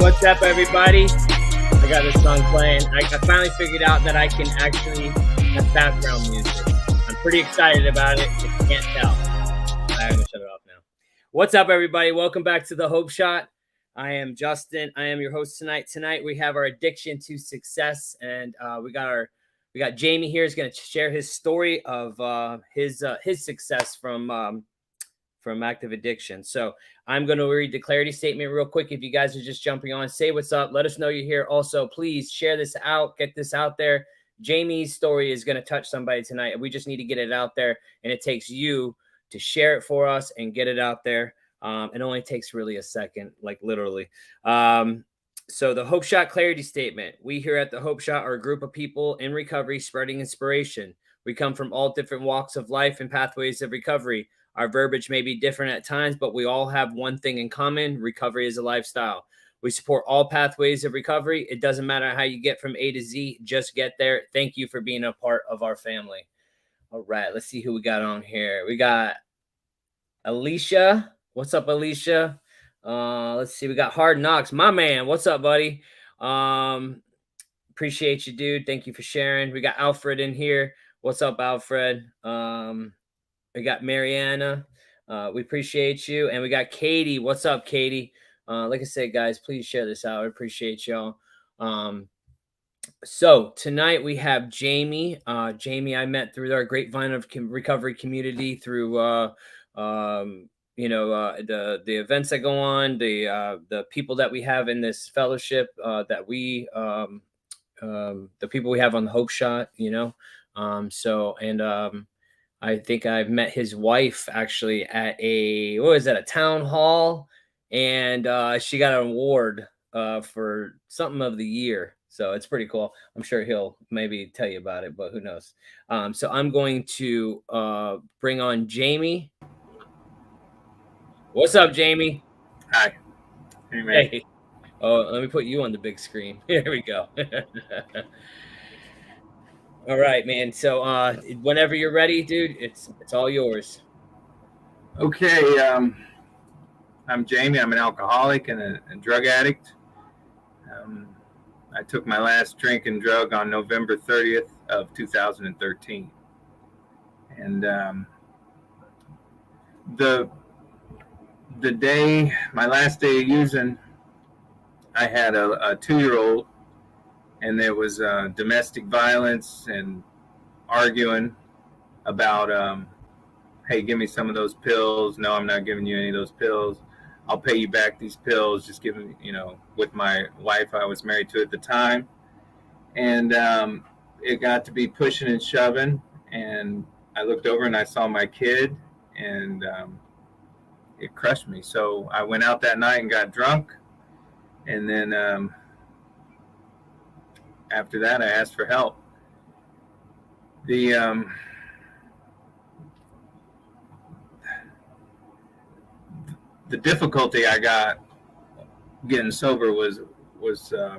What's up, everybody? I got this song playing. I finally figured out that I can actually have background music. I'm pretty excited about it, if you can't tell. I'm going to shut it off now. What's up, everybody? Welcome back to The Hope Shot. I am Justin. I am your host tonight. Tonight, we have our addiction to success, and we got Jamie here. He's going to share his story of his success from active addiction. So I'm going to read the clarity statement real quick. If you guys are just jumping on, say what's up. Let us know you're here. Also, please share this out. Get this out there. Jamie's story is going to touch somebody tonight. We just need to get it out there, and it takes you to share it for us and get it out there. It only takes really a second, like literally. So the Hope Shot clarity statement. We here at the Hope Shot are a group of people in recovery spreading inspiration. We come from all different walks of life and pathways of recovery. Our verbiage may be different at times, but we all have one thing in common. Recovery is a lifestyle. We support all pathways of recovery. It doesn't matter how you get from A to Z, just get there. Thank you for being a part of our family. All right, let's see who we got on here. We got Alicia. What's up, Alicia? Let's see. We got Hard Knocks. My man, what's up, buddy? Appreciate you, dude. Thank you for sharing. We got Alfred in here. What's up, Alfred? We got Mariana. We appreciate you. And we got Katie. What's up, Katie? Like I said, guys, please share this out. I appreciate y'all. So tonight we have Jamie. Jamie, I met through our grapevine of recovery community through, the events that go on, the people that we have in this fellowship, the people we have on the Hope Shot, I think I've met his wife actually at a town hall, and she got an award for something of the year. So it's pretty cool. I'm sure he'll maybe tell you about it, but who knows? So I'm going to bring on Jamie. What's up, Jamie? Hi. Hey, man. Hey. Oh, let me put you on the big screen. Here we go. All right, man. So whenever you're ready, dude, it's all yours. Okay. I'm Jamie. I'm an alcoholic and a drug addict. I took my last drink and drug on November 30th of 2013. And the day, my last day of using, I had a 2-year-old, and there was domestic violence and arguing about, hey, give me some of those pills. No, I'm not giving you any of those pills. I'll pay you back these pills. Just give them, with my wife I was married to at the time. And it got to be pushing and shoving. And I looked over and I saw my kid, and it crushed me. So I went out that night and got drunk. And then after that, I asked for help. The difficulty I got getting sober was I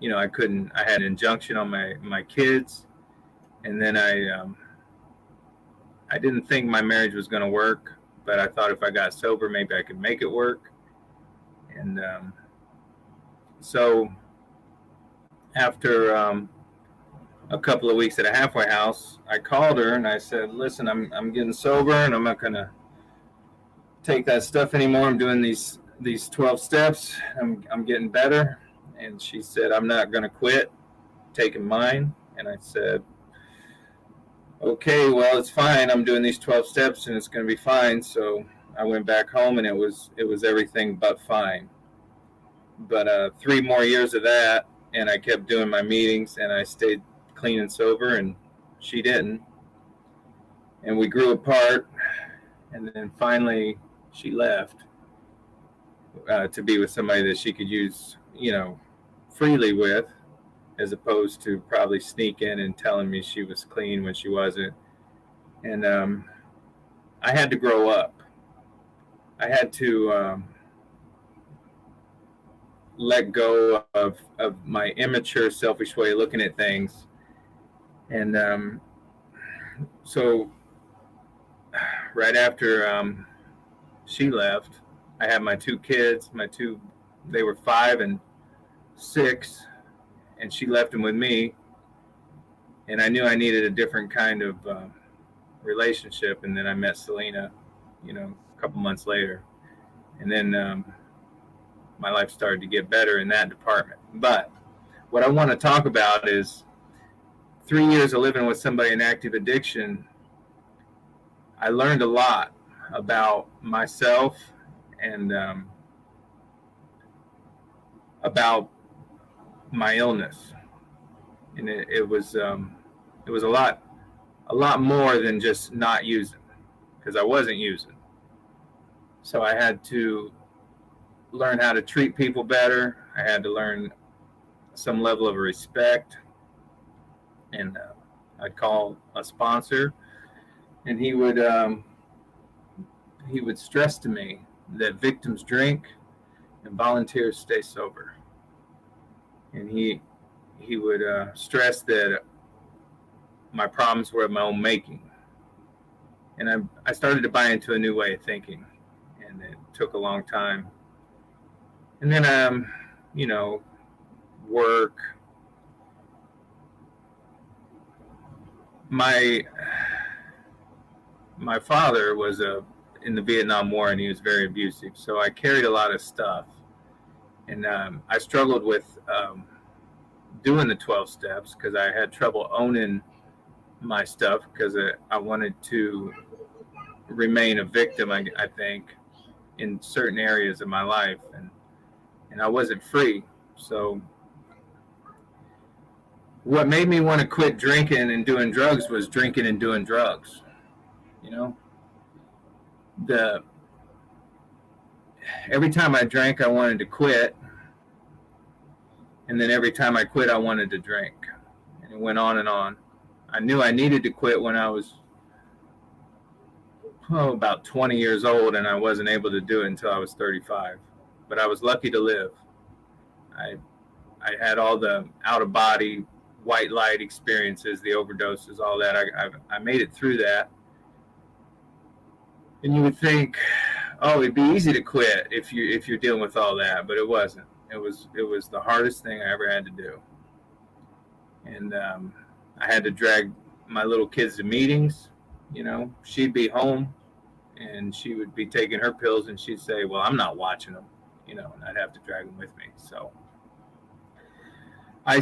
had an injunction on my kids, and then I didn't think my marriage was going to work, but I thought if I got sober, maybe I could make it work. And so after a couple of weeks at a halfway house, I called her and I said, listen, I'm getting sober, and I'm not going to take that stuff anymore. I'm doing these 12 steps. I'm getting better. And she said, I'm not going to quit taking mine. And I said, okay, well, it's fine. I'm doing these 12 steps and it's going to be fine. So I went back home, and it was everything but fine. But 3 more years of that, and I kept doing my meetings, and I stayed clean and sober, and she didn't. And we grew apart, and then finally she left to be with somebody that she could use, freely with, as opposed to probably sneak in and telling me she was clean when she wasn't. And I had to grow up. I had to let go of my immature, selfish way of looking at things. And so right after she left, I had my 2 kids, my 2 they were 5 and 6, and she left them with me. And I knew I needed a different kind of relationship. And then I met Selena, a couple months later. And then my life started to get better in that department. But what I want to talk about is 3 years of living with somebody in active addiction. I learned a lot about myself and about my illness, and it was a lot more than just not using, because I wasn't using. So I had to learn how to treat people better. I had to learn some level of respect, and I'd call a sponsor, and he would stress to me that victims drink and volunteers stay sober. And he would stress that my problems were of my own making. And I started to buy into a new way of thinking, and it took a long time. And then, work. My father was in the Vietnam War, and he was very abusive. So I carried a lot of stuff. And I struggled with doing the 12 steps because I had trouble owning my stuff, because I wanted to remain a victim, I think, in certain areas of my life. And I wasn't free. So what made me want to quit drinking and doing drugs was drinking and doing drugs. Every time I drank, I wanted to quit. And then every time I quit, I wanted to drink. And it went on and on. I knew I needed to quit when I was about 20 years old, and I wasn't able to do it until I was 35. But I was lucky to live. I had all the out-of-body white light experiences, the overdoses, all that. I made it through that. And you would think, it'd be easy to quit if you're dealing with all that, but it wasn't. It was the hardest thing I ever had to do. And I had to drag my little kids to meetings. She'd be home and she would be taking her pills, and she'd say, well, I'm not watching them, and I'd have to drag them with me. So I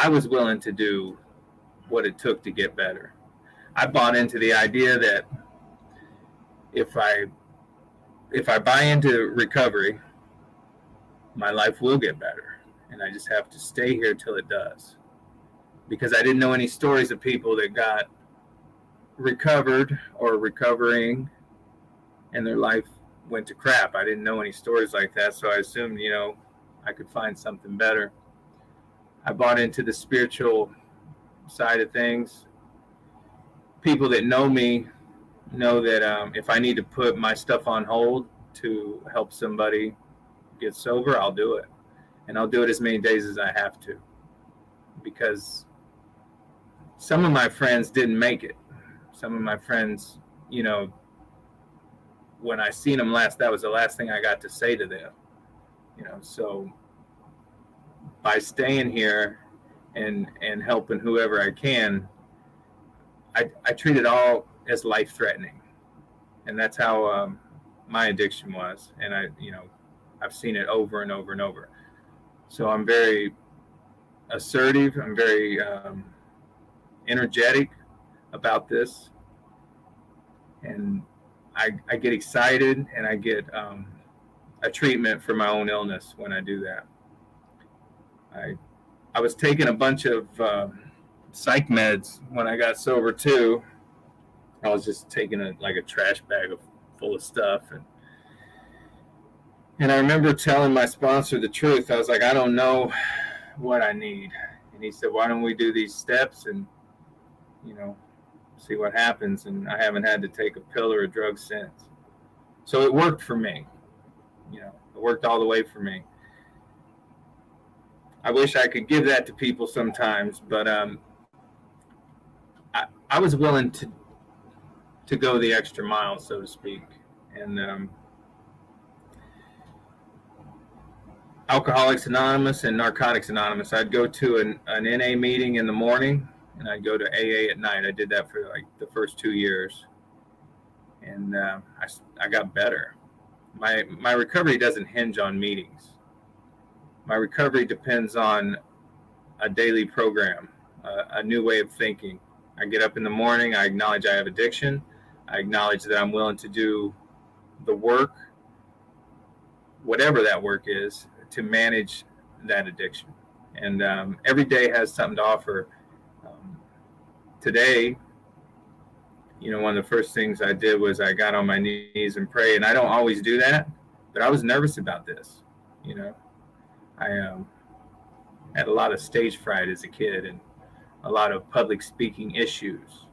was willing to do what it took to get better. I bought into the idea that if I buy into recovery, my life will get better, and I just have to stay here till it does. Because I didn't know any stories of people that got recovered or recovering and their life went to crap. I didn't know any stories like that, so I assumed, I could find something better. I bought into the spiritual side of things. People that know me know that if I need to put my stuff on hold to help somebody get sober, I'll do it. And I'll do it as many days as I have to. Because some of my friends didn't make it. Some of my friends, when I seen them last, that was the last thing I got to say to them. So by staying here and helping whoever I can, I treat it all as life-threatening. And that's how my addiction was. And I've seen it over and over and over. So I'm very assertive. I'm very energetic about this. And I get excited, and I get a treatment for my own illness when I do that. I was taking a bunch of psych meds when I got sober too. I was just taking a trash bag full of stuff, and I remember telling my sponsor the truth. I was like, I don't know what I need. And he said, why don't we do these steps and see what happens? And I haven't had to take a pill or a drug since. So it worked for me. It worked all the way for me. I wish I could give that to people sometimes, but I was willing to go the extra mile, so to speak. And Alcoholics Anonymous and Narcotics Anonymous. I'd go to an NA meeting in the morning, and I'd go to AA at night. I did that for like the first 2 years, and I got better. My recovery doesn't hinge on meetings. My recovery depends on a daily program, a new way of thinking. I get up in the morning, I acknowledge I have addiction, I acknowledge that I'm willing to do the work, whatever that work is, to manage that addiction. And every day has something to offer. Today, one of the first things I did was I got on my knees and prayed. And I don't always do that, but I was nervous about this. I had a lot of stage fright as a kid and a lot of public speaking issues.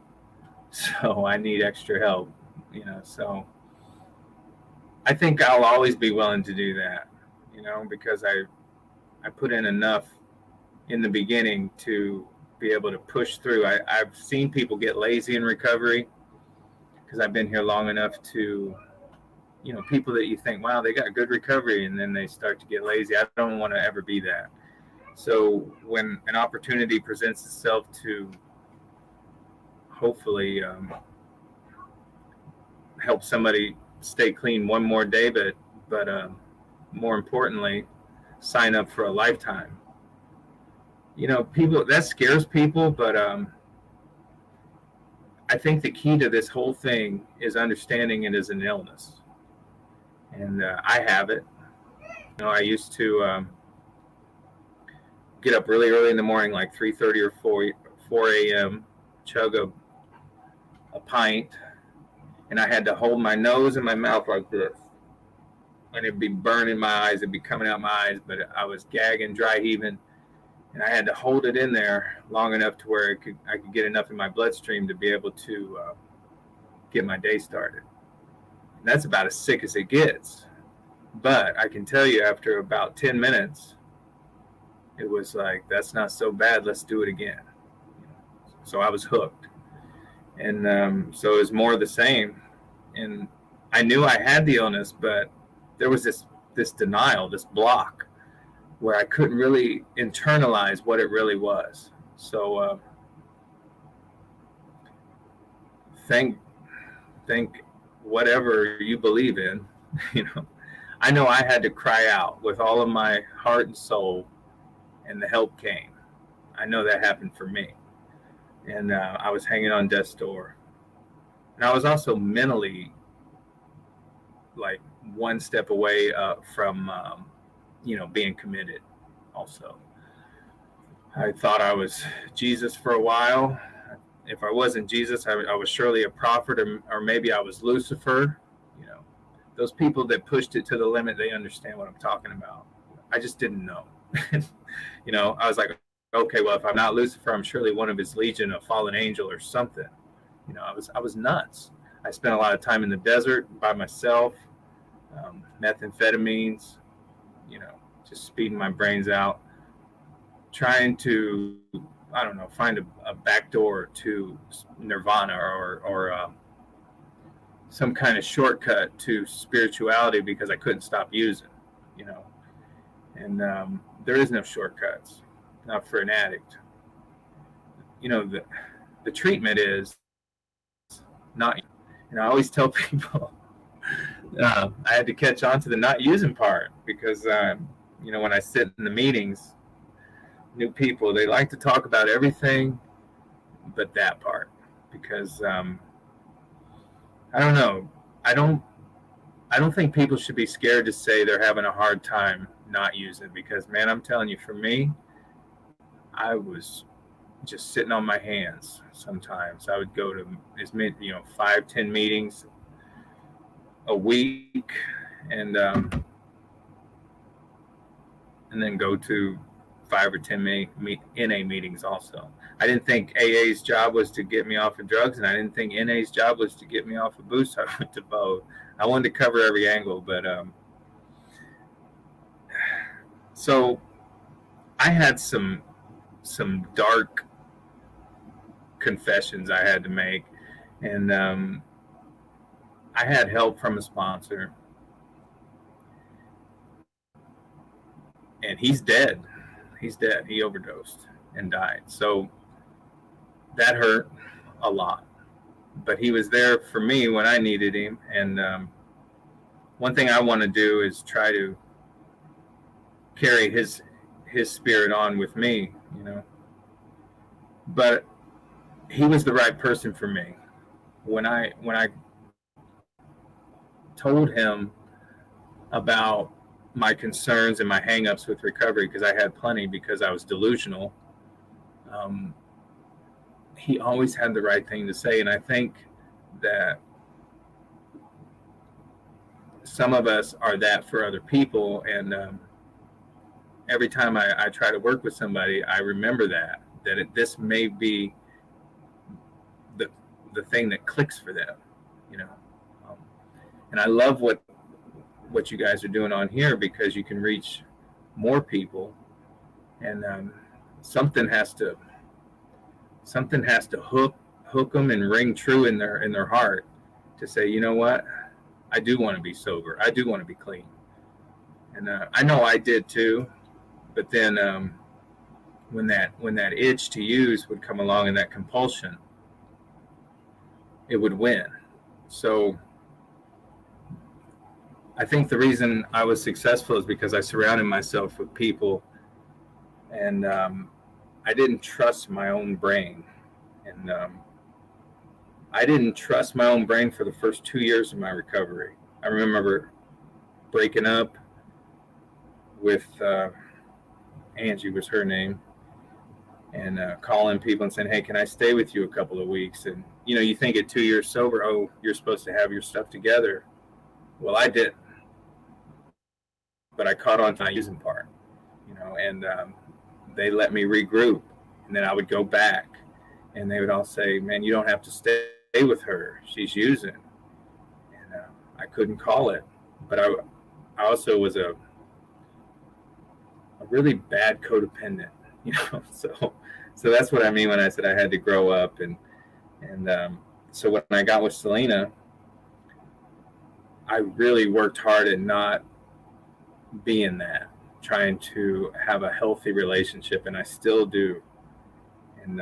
So I need extra help, so I think I'll always be willing to do that, because I put in enough in the beginning to be able to push through. I've seen people get lazy in recovery because I've been here long enough to, people that you think, wow, they got good recovery, and then they start to get lazy. I don't want to ever be that. So when an opportunity presents itself to hopefully help somebody stay clean one more day, but more importantly, sign up for a lifetime. People, that scares people, but I think the key to this whole thing is understanding it as an illness. And I have it. I used to get up really early in the morning, like 3:30 or 4 a.m., chug a pint, and I had to hold my nose and my mouth like this. And it'd be burning my eyes, it'd be coming out my eyes, but I was gagging, dry heaving, and I had to hold it in there long enough to where I could get enough in my bloodstream to be able to get my day started. And that's about as sick as it gets. But I can tell you, after about 10 minutes, it was like, that's not so bad, let's do it again. So I was hooked. And so it was more of the same. And I knew I had the illness, but there was this denial, this block, where I couldn't really internalize what it really was. So thank whatever you believe in, I know I had to cry out with all of my heart and soul, and the help came. I know that happened for me. And I was hanging on death's door. And I was also mentally like one step away from, being committed also. I thought I was Jesus for a while. If I wasn't Jesus, I was surely a prophet, or maybe I was Lucifer. Those people that pushed it to the limit, they understand what I'm talking about. I just didn't know. I was like, okay, well, if I'm not Lucifer, I'm surely one of his legion, a fallen angel or something. I was nuts. I spent a lot of time in the desert by myself, methamphetamines, just speeding my brains out, trying to, find a back door to nirvana or some kind of shortcut to spirituality, because I couldn't stop using, and there is no shortcuts, not for an addict. The treatment is not, I always tell people, I had to catch on to the not using part, because, when I sit in the meetings, new people, they like to talk about everything but that part, because, I don't know. I don't think people should be scared to say they're having a hard time not using it, because, man, I'm telling you, for me, I was just sitting on my hands sometimes. I would go to as many, 5-10 meetings a week, and then go to 5 or 10 NA meetings also. I didn't think AA's job was to get me off of drugs, and I didn't think NA's job was to get me off of booze. So I went to both. I wanted to cover every angle, but so I had some dark confessions I had to make, and I had help from a sponsor, and he's dead. He's dead. He overdosed and died. So that hurt a lot. But he was there for me when I needed him. And one thing I want to do is try to carry his spirit on with me, you know. But he was the right person for me. When I told him about my concerns and my hangups with recovery, because I had plenty because I was delusional, he always had the right thing to say. And I think that some of us are that for other people. And every time I try to work with somebody, I remember that this may be the thing that clicks for them, you know. And I love what you guys are doing on here, because you can reach more people, and something has to hook them and ring true in their heart to say, you know what, I do want to be sober, I do want to be clean. And I know I did too, but then when that itch to use would come along, and that compulsion, it would win. So I think the reason I was successful is because I surrounded myself with people, and I didn't trust my own brain. And I didn't trust my own brain for the first 2 years of my recovery. I remember breaking up with Angie was her name, and calling people and saying, hey, can I stay with you a couple of weeks? And, you know, you think at 2 years sober, oh, you're supposed to have your stuff together. Well, I didn't. But I caught on to the using part, you know, and they let me regroup. And then I would go back, and they would all say, man, you don't have to stay with her, she's using. And I couldn't call it. But I also was a really bad codependent, you know. So that's what I mean when I said I had to grow up. And so when I got with Selena, I really worked hard at not being that, trying to have a healthy relationship, and I still do. And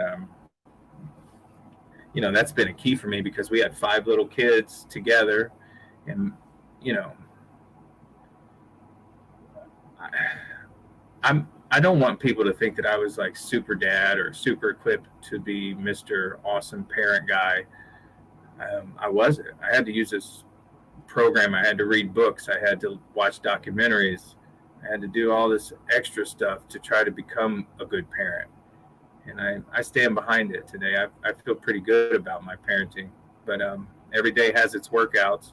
you know, that's been a key for me, because we had 5 little kids together, and you know, I don't want people to think that I was like super dad or super equipped to be Mr. Awesome Parent guy. I wasn't. I had to use this program, I had to read books, I had to watch documentaries, I had to do all this extra stuff to try to become a good parent. And I stand behind it today. I feel pretty good about my parenting, but every day has its workouts.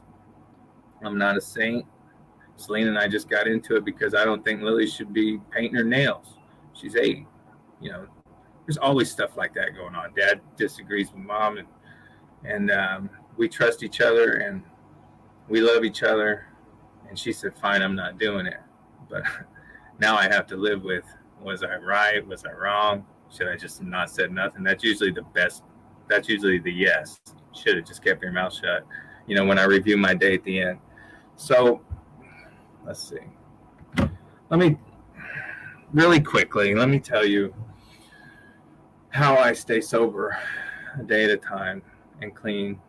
I'm not a saint. Selena and I just got into it because I don't think Lily should be painting her nails. She's 8. You know, there's always stuff like that going on. Dad disagrees with mom, and we trust each other, and we love each other. And she said, fine, I'm not doing it. But now I have to live with, was I right? Was I wrong? Should I just not said nothing? That's usually the best. That's usually the yes. Should have just kept your mouth shut, you know, when I review my day at the end. So let's see. Let me really quickly, let me tell you how I stay sober a day at a time and clean.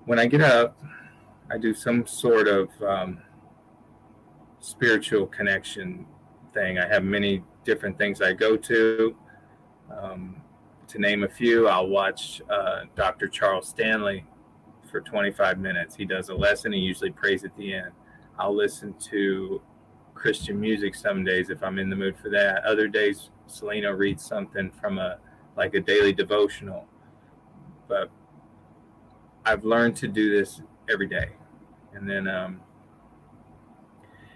When I get up, I do some sort of spiritual connection thing. I have many different things I go to. To name a few, I'll watch Dr. Charles Stanley for 25 minutes. He does a lesson. He usually prays at the end. I'll listen to Christian music some days if I'm in the mood for that. Other days, Selena reads something from a daily devotional. But I've learned to do this every day. And then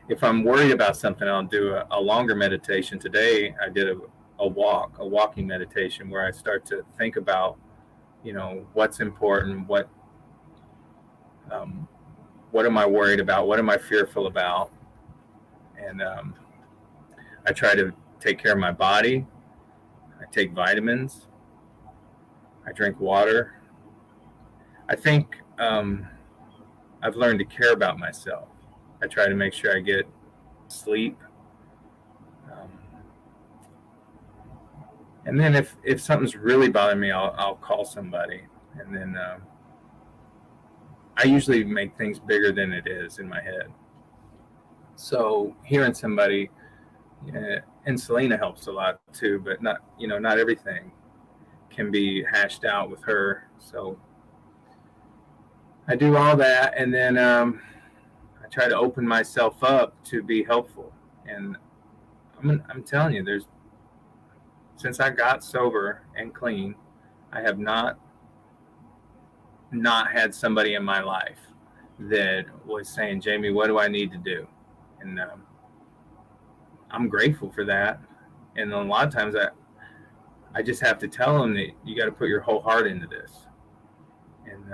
if I'm worried about something, I'll do a longer meditation. Today, I did a walking meditation where I start to think about, you know, what's important, what am I worried about, what am I fearful about, and I try to take care of my body. I take vitamins. I drink water. I think I've learned to care about myself. I try to make sure I get sleep. Um, and then if something's really bothering me, I'll call somebody. And then I usually make things bigger than it is in my head. So hearing somebody, and Selena helps a lot too, but not everything can be hashed out with her. So I do all that, and then I try to open myself up to be helpful. And I'm telling you, since I got sober and clean, I have not had somebody in my life that was saying, Jamie, what do I need to do? And I'm grateful for that. And a lot of times I just have to tell them that you got to put your whole heart into this. And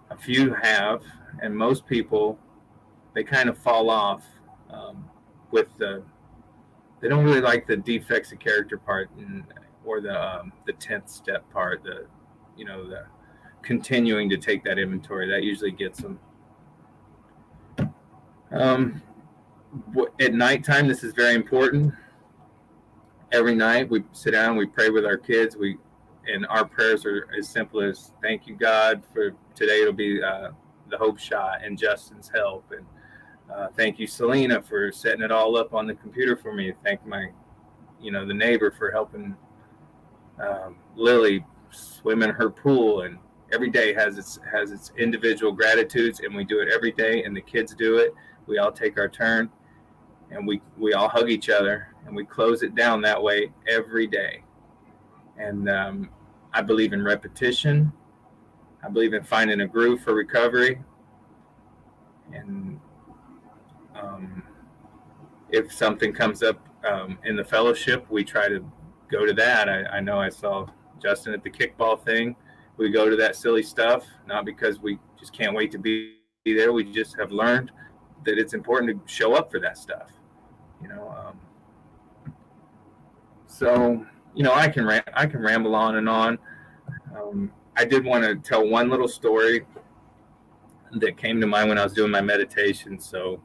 a few have, and most people, they kind of fall off with they don't really like the defects of character part or the 10th step part, the continuing to take that inventory. That usually gets them. At nighttime, this is very important. Every night we sit down, we pray with our kids. And our prayers are as simple as, thank you, God, for today. It'll be the hope shot and Justin's help. And thank you, Selena, for setting it all up on the computer for me. Thank my, the neighbor for helping Lily swim in her pool. And every day has its individual gratitudes, and we do it every day, and the kids do it. We all take our turn, and we all hug each other, and we close it down that way every day. And I believe in repetition. I believe in finding a groove for recovery. And if something comes up in the fellowship, we try to go to that. I know I saw Justin at the kickball thing. We go to that silly stuff, not because we just can't wait to be there. We just have learned that it's important to show up for that stuff. So I can ramble on and on. I did want to tell one little story that came to mind when I was doing my meditation. So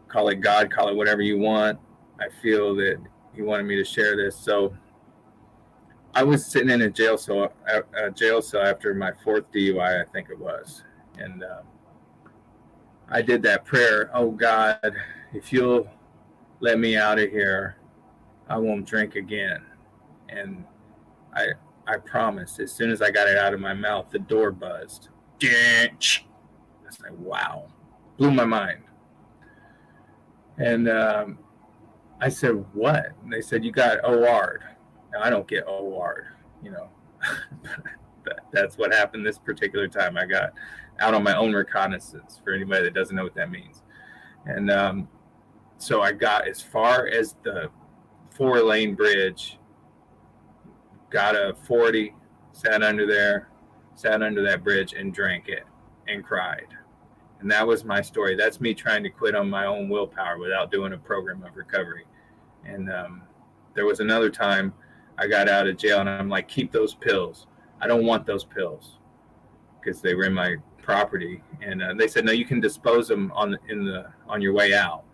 call it God, call it whatever you want. I feel that he wanted me to share this. So I was sitting in a jail cell after my 4th DUI, I think it was. And I did that prayer, oh God, if you'll let me out of here, I won't drink again. And I promise, as soon as I got it out of my mouth, the door buzzed. I was like, wow, blew my mind. And I said, what? And they said, you got OR'd. Now, I don't get OR'd, that's what happened this particular time. I got out on my own reconnaissance, for anybody that doesn't know what that means. And so I got as far as the 4-lane bridge, got a 40, sat under that bridge and drank it and cried. And that was my story. That's me trying to quit on my own willpower without doing a program of recovery. And there was another time I got out of jail and I'm like, keep those pills. I don't want those pills, because they were in my property. And they said, no, you can dispose them on your way out.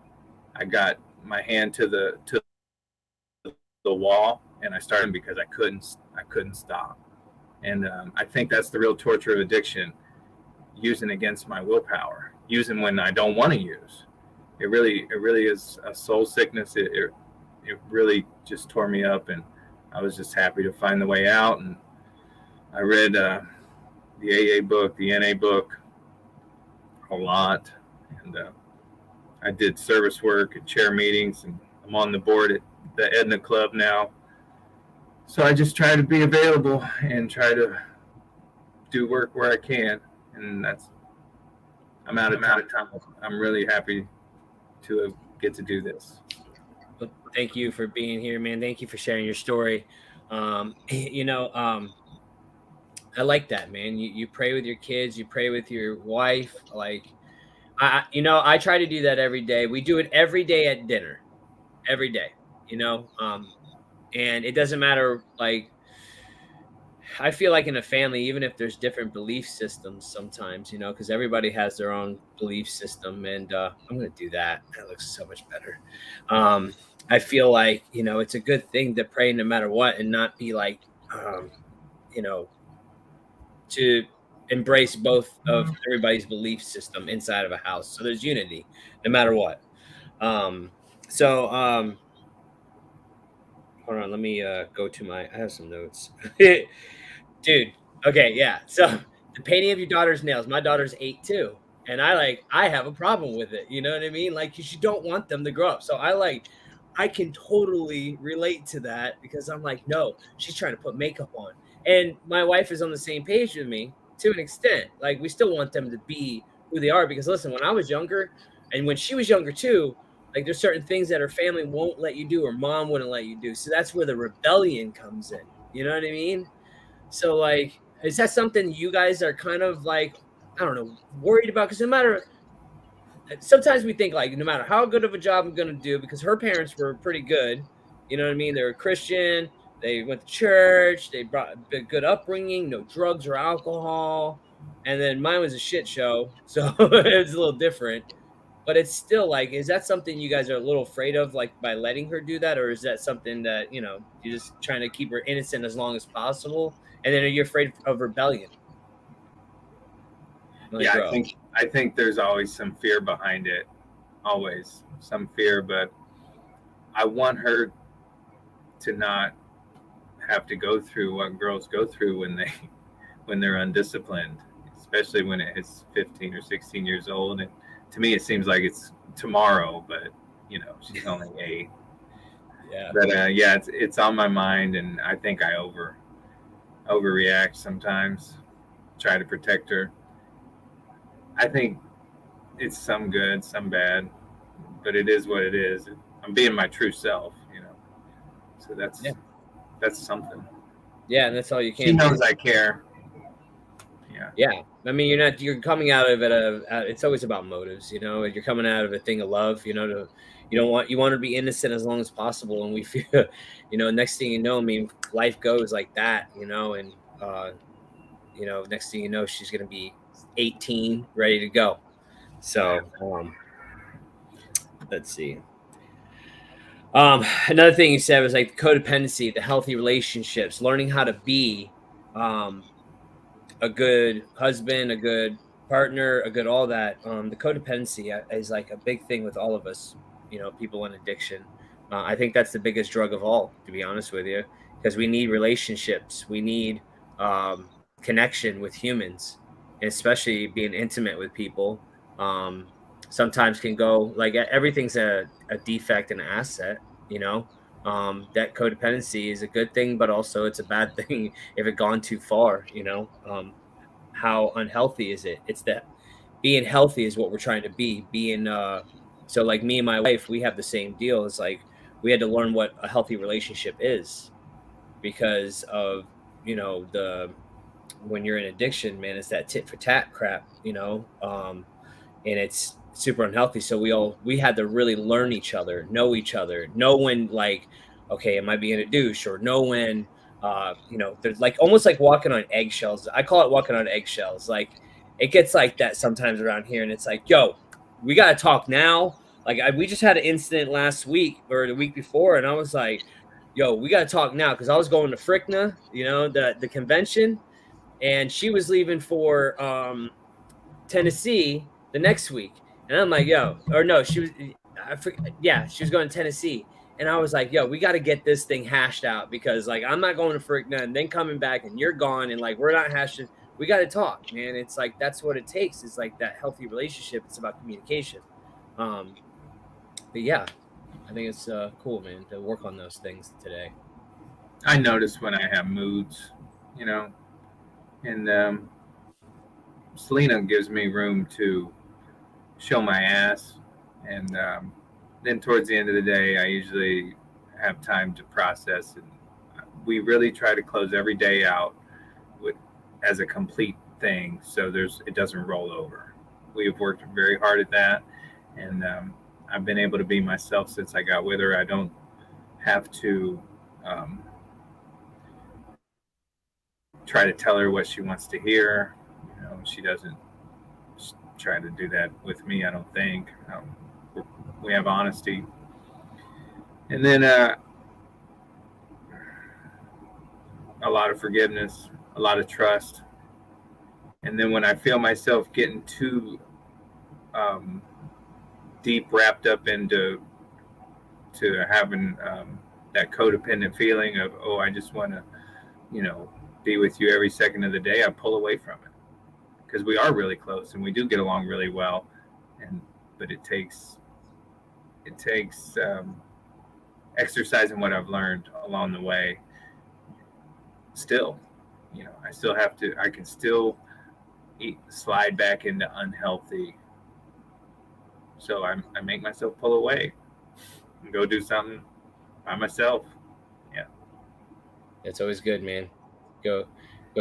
I got my hand to the wall, and I started because I couldn't stop. And I think that's the real torture of addiction, using against my willpower, using when I don't want to use. It really is a soul sickness. It really just tore me up, and I was just happy to find the way out. And I read the AA book, the NA book a lot, and I did service work at chair meetings, and I'm on the board at the Edna Club now. So I just try to be available and try to do work where I can. And I'm out of time. I'm really happy to get to do this. Well, thank you for being here, man. Thank you for sharing your story. I like that, man. You pray with your kids, you pray with your wife. Like, I try to do that every day. We do it every day at dinner, every day, and it doesn't matter, like, I feel like in a family, even if there's different belief systems sometimes, because everybody has their own belief system. And I'm going to do that. That looks so much better. Um, I feel like, it's a good thing to pray no matter what and not be like, um, you know, to embrace both of everybody's belief system inside of a house. So there's unity no matter what. Um, so, hold on, let me go to I have some notes. Dude, okay, yeah. So the painting of your daughter's nails. My daughter's 8 too, and I have a problem with it. You know what I mean? Like, 'cause you don't want them to grow up. So I can totally relate to that because I'm like, no, she's trying to put makeup on, and my wife is on the same page with me to an extent. Like, we still want them to be who they are because listen, when I was younger, and when she was younger too. Like there's certain things that her family won't let you do or mom wouldn't let you do. So that's where the rebellion comes in. You know what I mean? So, like, is that something you guys are kind of like, I don't know, worried about? Because no matter, sometimes we think like, no matter how good of a job I'm going to do, because her parents were pretty good, you know what I mean? They were Christian, they went to church, they brought a good upbringing, no drugs or alcohol. And then mine was a shit show. So it was a little different. But it's still like, is that something you guys are a little afraid of, like by letting her do that, or is that something that you're just trying to keep her innocent as long as possible? And then are you afraid of rebellion when they Yeah, grow up? I think there's always some fear behind it, always some fear, but I want her to not have to go through what girls go through when they're undisciplined, especially when it's 15 or 16 years old. And to me, it seems like it's tomorrow, but she's only 8. Yeah, But yeah, it's on my mind, and I think I overreact sometimes. Try to protect her. I think it's some good, some bad, but it is what it is. I'm being my true self. So yeah, that's something. yeah, and that's all you She can do. knows I care. Yeah, Yeah, I mean, you're coming out of it. It's always about motives, You're coming out of a thing of love, you want to be innocent as long as possible, and we feel, next thing you know, I mean, life goes like that, and next thing you know, she's gonna be 18, ready to go. yeah. So, let's see. Another thing you said was like the codependency, the healthy relationships, learning how to be, um, a good husband, a good partner, a good all that. The codependency is like a big thing with all of us, people in addiction. I think that's the biggest drug of all, to be honest with you, because we need relationships. We need connection with humans, and especially being intimate with people. Um, Sometimes can go like everything's a defect and an asset, that codependency is a good thing, but also it's a bad thing if it gone too far, how unhealthy is it? It's that being healthy is what we're trying to be. Being so like me and my wife, we have the same deal. It's like we had to learn what a healthy relationship is because of the when you're in addiction, man, it's that tit for tat crap, and it's super unhealthy. So we had to really learn each other, know when like, okay, am I being a douche, or know when there's like almost like walking on eggshells. I call it walking on eggshells. Like it gets like that sometimes around here, and it's like, yo, we gotta talk now. Like we just had an incident last week or the week before, and I was like, yo, we gotta talk now because I was going to Frickna, the convention, and she was leaving for Tennessee the next week. And I'm like, yo, or no, yeah, she was going to Tennessee. And I was like, yo, we got to get this thing hashed out because like I'm not going to Frickna and then coming back and you're gone and like we're not hashing. We got to talk, man. It's like that's what it takes. It's like that healthy relationship. It's about communication. Um, but yeah, I think it's cool, man, to work on those things today. I notice when I have moods, you know, and Selena gives me room to show my ass, and then towards the end of the day, I usually have time to process, and we really try to close every day out with as a complete thing, so it doesn't roll over. We have worked very hard at that, and I've been able to be myself since I got with her. I don't have to um, try to tell her what she wants to hear. She doesn't try to do that with me, I don't think. We have honesty. And then a lot of forgiveness, a lot of trust. And then when I feel myself getting too deep wrapped up into having that codependent feeling of, oh, I just want to, be with you every second of the day, I pull away from it, because we are really close and we do get along really well. But it takes exercising what I've learned along the way. Still, I can still slide back into unhealthy. So I make myself pull away and go do something by myself. Yeah. It's always good, man. Go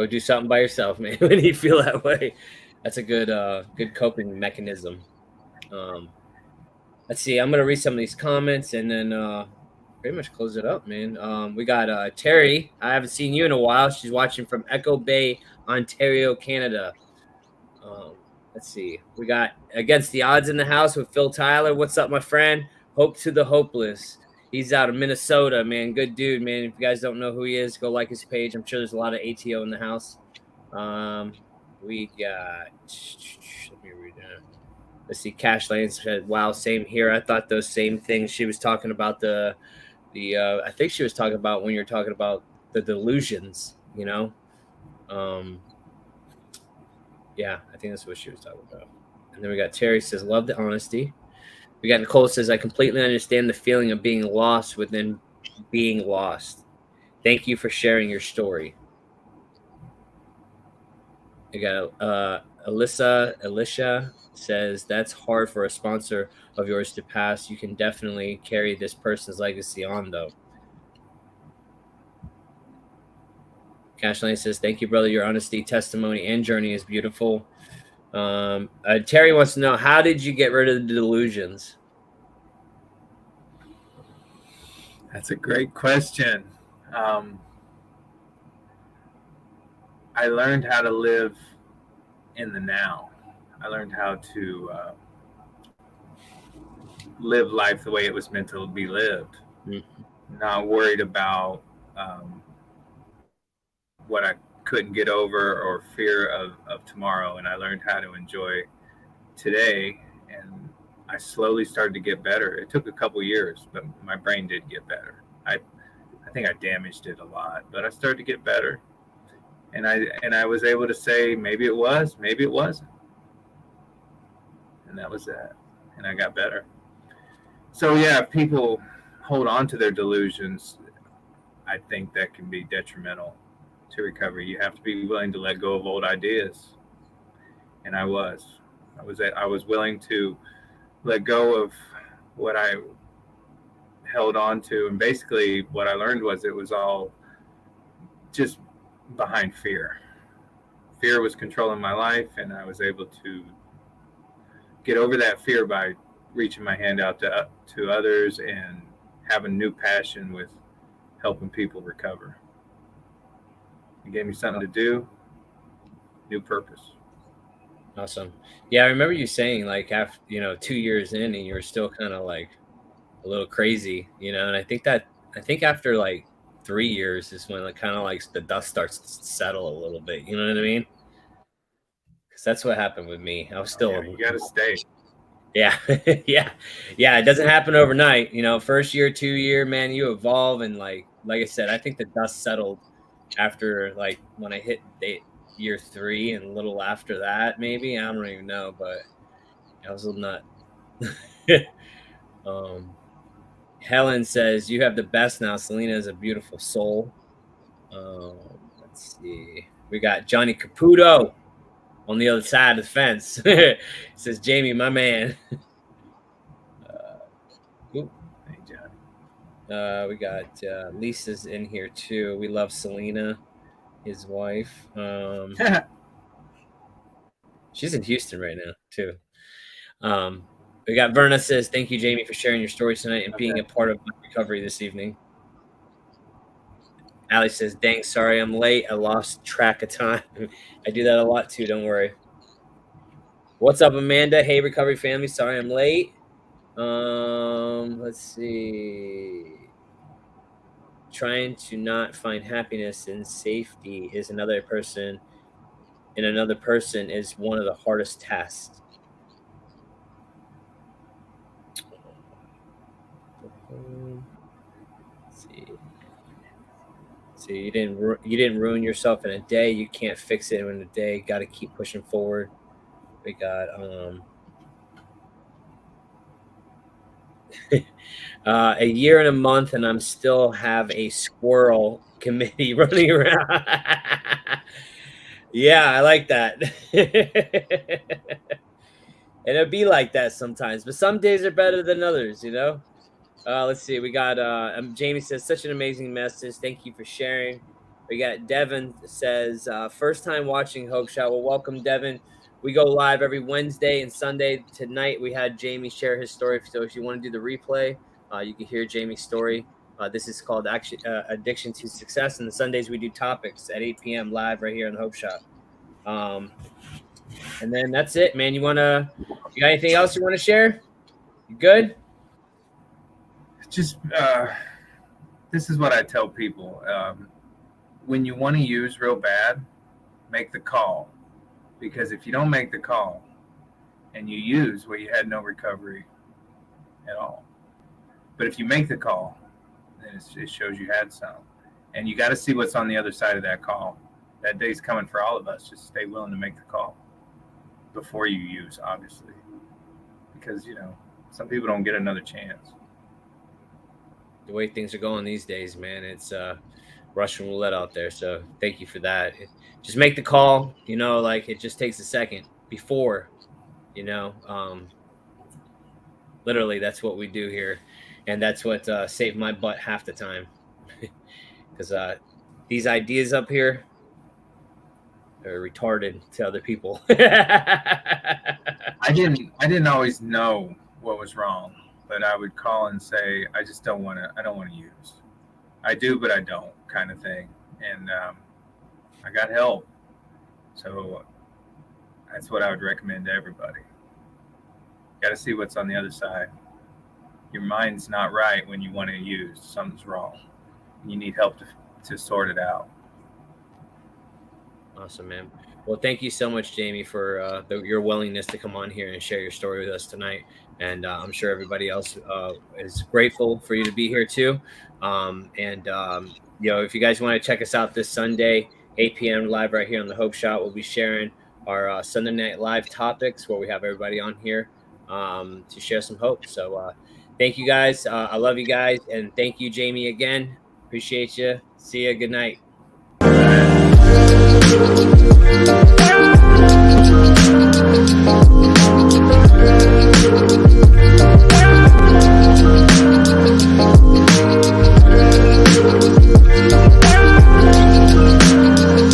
do something by yourself, man, when you feel that way. That's a good coping mechanism. Let's see. I'm gonna read some of these comments and then pretty much close it up, man. We got Terry. I haven't seen you in a while. She's watching from Echo Bay, Ontario, Canada. Let's see. We got Against the Odds in the house with Phil Tyler. What's up, my friend? Hope to the hopeless. He's out of Minnesota, man. Good dude, man. If you guys don't know who he is, go like his page. I'm sure there's a lot of ATO in the house. We got. Let me read that. Let's see. Cash Lane said, "Wow, same here. I thought those same things." She was talking about the. I think she was talking about when you're talking about the delusions. Yeah, I think that's what she was talking about. And then we got Terry says, "Love the honesty." We got Nicole says, "I completely understand the feeling of being lost within being lost. Thank you for sharing your story." We got Alicia says, "That's hard for a sponsor of yours to pass. You can definitely carry this person's legacy on, though." Cashlane says, "Thank you, brother. Your honesty, testimony, and journey is beautiful." Terry wants to know, how did you get rid of the delusions? That's a great question. I learned how to live in the now. I learned how to live life the way it was meant to be lived. Mm-hmm. Not worried about what I couldn't get over or fear of tomorrow. And I learned how to enjoy today. And I slowly started to get better. It took a couple years, but my brain did get better. I think I damaged it a lot, but I started to get better. And I was able to say, maybe it was, maybe it wasn't. And that was that. And I got better. So yeah, if people hold on to their delusions, I think that can be detrimental to recovery. You have to be willing to let go of old ideas. And I was willing to let go of what I held on to. And basically what I learned was it was all just behind fear. Fear was controlling my life, and I was able to get over that fear by reaching my hand out to others and have a new passion with helping people recover. It gave me something to do, new purpose. Awesome. Yeah, I remember you saying, like, after 2 years in, and you were still kind of like a little crazy, and I think after like 3 years is when kind of like the dust starts to settle a little bit. You know what I mean? Because that's what happened with me. I was still. Yeah, you gotta stay. Yeah, yeah. It doesn't happen overnight. First year, 2 year, man, you evolve, and like I said, I think the dust settled after like when I hit year 3 and a little after that, maybe. I don't even know, but I was a little nut. Helen says, "You have the best now. Selena is a beautiful soul." Let's see. We got Johnny Caputo on the other side of the fence. Says, "Jamie, my man." Hey, Johnny. We got Lisa's in here too. We love Selena, his wife. She's in Houston right now too. We got Verna says, "Thank you, Jamie, for sharing your story tonight and being a part of my recovery this evening." Ali says, dang, sorry I'm late. I lost track of time. I do that a lot too, don't worry. What's up, Amanda? Hey, recovery family. Sorry I'm late. Let's see. Trying to not find happiness and safety is another person is one of the hardest tasks. Let's see. So you didn't ruin yourself in a day. You can't fix it in a day. Got to keep pushing forward. We got a year and a month, and I'm still have a squirrel committee running around. Yeah, I like that. And it'll be like that sometimes, but some days are better than others, you know. Let's see. We got Jamie says such an amazing message. Thank you for sharing. We got Devin says first time watching Hope Shot. Well, welcome Devin. We go live every Wednesday and Sunday. Tonight we had Jamie share his story. So if you want to do the replay, you can hear Jamie's story. This is called Addiction to Success. And the Sundays we do topics at 8 p.m. live right here on the Hope Shop. And then that's it, man. You got anything else you want to share? You good? Just this is what I tell people. When you want to use real bad, make the call. Because if you don't make the call and you use, well, you had no recovery at all. But if you make the call, then it shows you had some. And you got to see what's on the other side of that call. That day's coming for all of us. Just stay willing to make the call before you use, obviously. Because, some people don't get another chance. The way things are going these days, man, it's Russian roulette out there. So thank you for that. Just make the call, like it just takes a second before, literally that's what we do here. And that's what saved my butt half the time. Because these ideas up here are retarded to other people. I didn't always know what was wrong, but I would call and say, I don't want to use. I do, but I don't, kind of thing. And I got help. So that's what I would recommend to everybody. Got to see what's on the other side. Your mind's not right when you want to use. Something's wrong. You need help to sort it out. Awesome, man. Well, thank you so much, Jamie, for your willingness to come on here and share your story with us tonight. And I'm sure everybody else is grateful for you to be here too. If you guys want to check us out this Sunday, 8 p.m. live right here on the Hope Shot, we'll be sharing our Sunday Night Live topics where we have everybody on here to share some hope. So thank you guys. I love you guys. And thank you, Jamie, again. Appreciate you. See you. Good night.